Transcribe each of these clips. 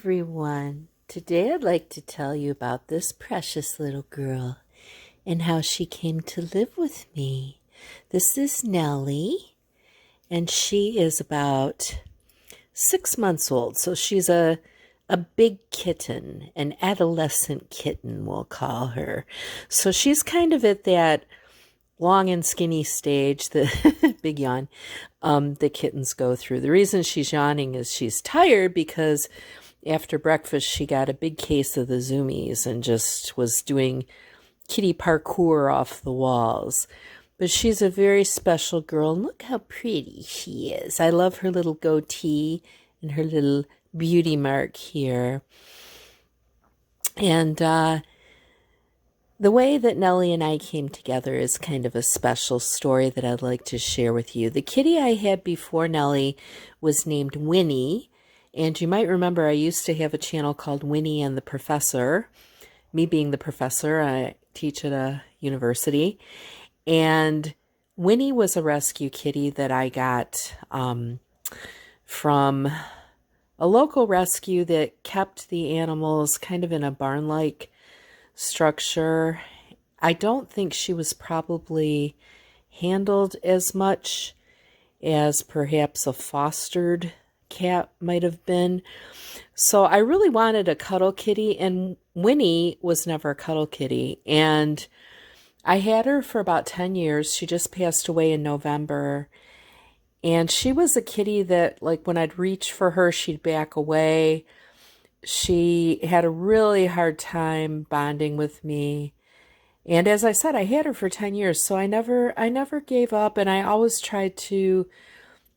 everyone. Today I'd like to tell you about this precious little girl and how she came to live with me. This is Nellie, and she is about 6 months old. So she's a big kitten, an adolescent kitten, we'll call her. So she's kind of at that long and skinny stage, the big yawn, the kittens go through. The reason she's yawning is she's tired because after breakfast she got a big case of the zoomies and just was doing kitty parkour off the walls. But she's a very special girl, and look how pretty she is. I love her little goatee and her little beauty mark here. And the way that Nellie and I came together is kind of a special story that I'd like to share with you. The kitty I had before Nellie was named Winnie, and you might remember I used to have a channel called Winnie and the Professor. Me being the professor, I teach at a university, and Winnie was a rescue kitty that I got from a local rescue that kept the animals kind of in a barn-like structure. I don't think she was probably handled as much as perhaps a fostered cat might have been. So I really wanted a cuddle kitty, and Winnie was never a cuddle kitty. And I had her for about 10 years. She just passed away in November. And she was a kitty that, like, when I'd reach for her, she'd back away. She had a really hard time bonding with me. And as I said, I had her for 10 years, so I never gave up, and I always tried to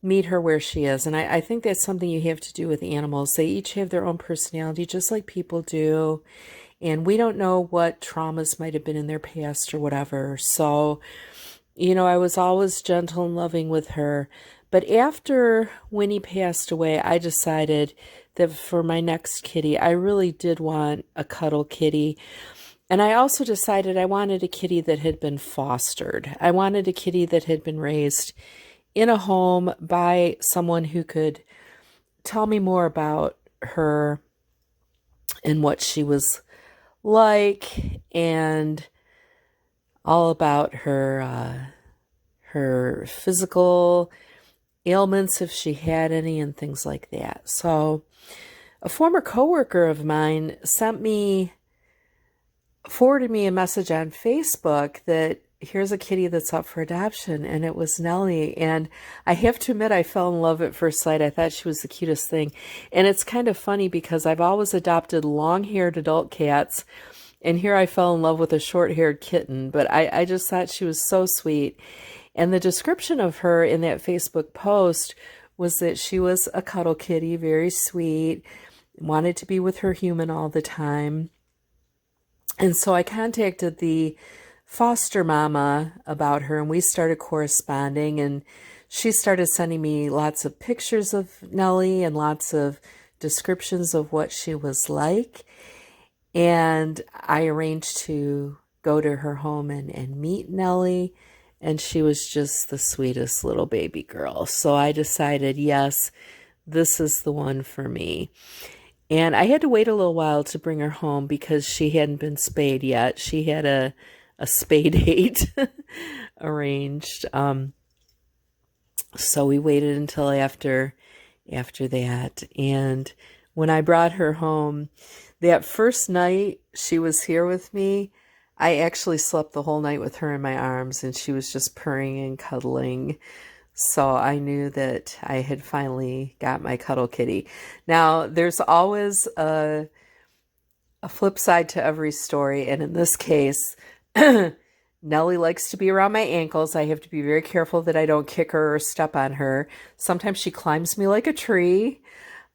meet her where she is. And I think that's something you have to do with animals. They each have their own personality, just like people do. And we don't know what traumas might have been in their past or whatever. So, I was always gentle and loving with her. But after Winnie passed away, I decided that for my next kitty, I really did want a cuddle kitty. And I also decided I wanted a kitty that had been fostered. I wanted a kitty that had been raised in a home by someone who could tell me more about her and what she was like, and all about her physical ailments if she had any and things like that. So a former coworker of mine forwarded me a message on Facebook that here's a kitty that's up for adoption, and it was Nellie. And I have to admit, I fell in love at first sight. I thought she was the cutest thing. And it's kind of funny because I've always adopted long-haired adult cats, and here I fell in love with a short-haired kitten. But I just thought she was so sweet. And the description of her in that Facebook post was that she was a cuddle kitty, very sweet, wanted to be with her human all the time. And so I contacted the foster mama about her, and we started corresponding, and she started sending me lots of pictures of Nellie and lots of descriptions of what she was like. And I arranged to go to her home and meet Nellie, and she was just the sweetest little baby girl. So I decided, yes, this is the one for me. And I had to wait a little while to bring her home because she hadn't been spayed yet. She had a spay date arranged. So we waited until after that. And when I brought her home, that first night she was here with me, I actually slept the whole night with her in my arms, and she was just purring and cuddling. So I knew that I had finally got my cuddle kitty. Now, there's always a flip side to every story, and in this case, Nellie likes to be around my ankles. I have to be very careful that I don't kick her or step on her. Sometimes she climbs me like a tree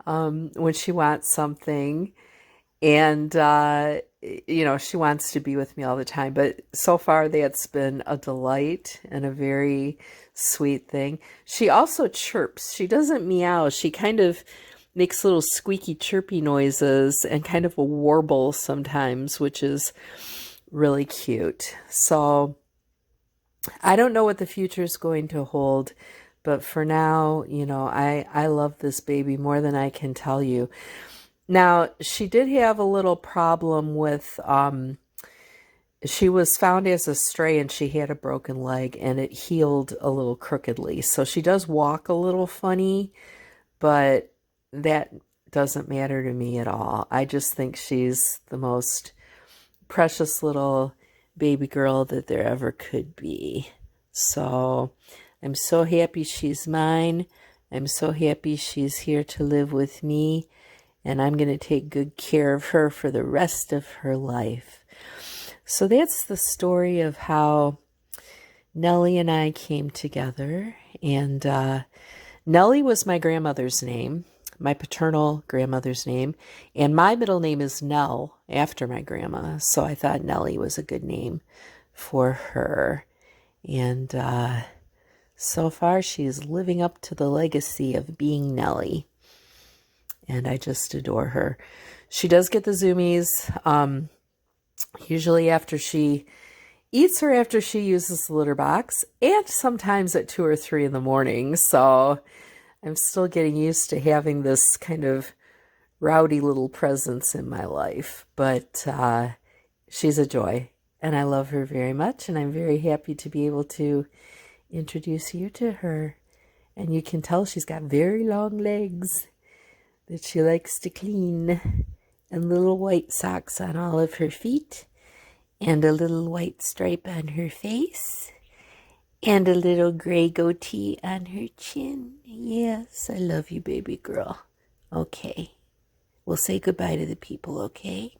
when she wants something. And, she wants to be with me all the time. But so far, that's been a delight and a very sweet thing. She also chirps. She doesn't meow. She kind of makes little squeaky, chirpy noises and kind of a warble sometimes, which is really cute. So I don't know what the future is going to hold, but for now, I love this baby more than I can tell you. Now, she did have a little problem with, she was found as a stray and she had a broken leg and it healed a little crookedly. So she does walk a little funny, but that doesn't matter to me at all. I just think she's the most precious little baby girl that there ever could be. So I'm so happy she's mine. I'm so happy she's here to live with me, and I'm going to take good care of her for the rest of her life. So that's the story of how Nellie and I came together. And Nellie was my grandmother's name, my paternal grandmother's name, and my middle name is Nell after my grandma. So I thought Nellie was a good name for her. And so far, she's living up to the legacy of being Nellie. And I just adore her. She does get the zoomies, usually after she eats or after she uses the litter box, and sometimes at 2 or 3 in the morning. So I'm still getting used to having this kind of rowdy little presence in my life. But she's a joy, and I love her very much, and I'm very happy to be able to introduce you to her. And you can tell she's got very long legs that she likes to clean, and little white socks on all of her feet, and a little white stripe on her face, and a little gray goatee on her chin. Yes, I love you, baby girl. Okay, we'll say goodbye to the people, okay?